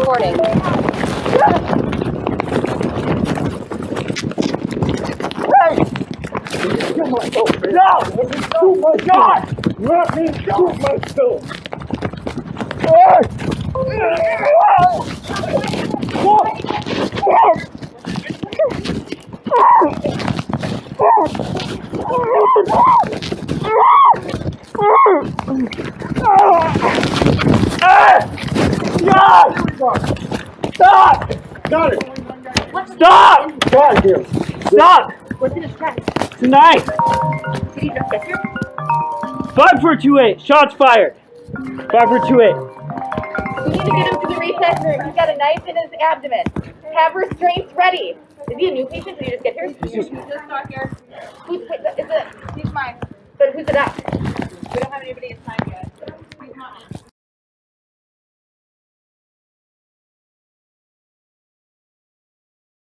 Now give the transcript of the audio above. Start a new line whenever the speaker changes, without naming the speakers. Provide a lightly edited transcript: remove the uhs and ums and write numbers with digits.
Recording.
No! Oh my God! Let me shoot myself! Stop! Got it! Stop! Got him! Stop!
What's in his chest?
Tonight!
Did he just get here?
5428. Shots fired. 5428.
We need to get him to the recess room. He's got a knife in his abdomen. Have restraints ready. Is he a new patient? Did he just get here?
He's just
got here. Who's is it? He's mine. But who's it at?